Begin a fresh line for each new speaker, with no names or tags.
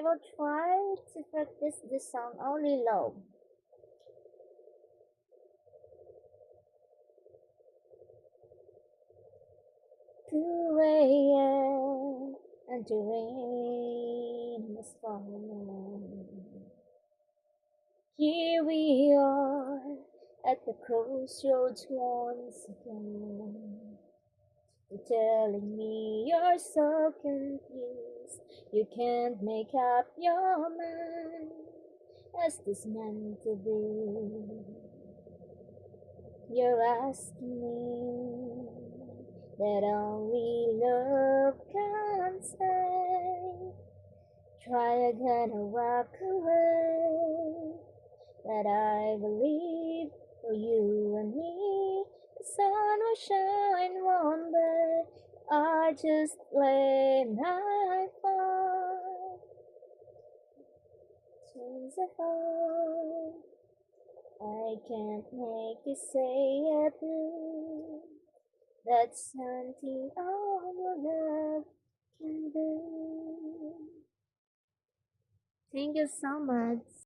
will try to practice this song only low. Two a.m. and the rain is falling. Here we are at the crossroads once again. You're telling me you're so confused, you can't make up your mind. Is this meant to be? You're asking me that only love can say. Try again or walk away. But I believe for you and me, the sun will shine one day. I just blame my fault. Change the heart. I can't make you say it through. That's something all your love can do. Thank you so much.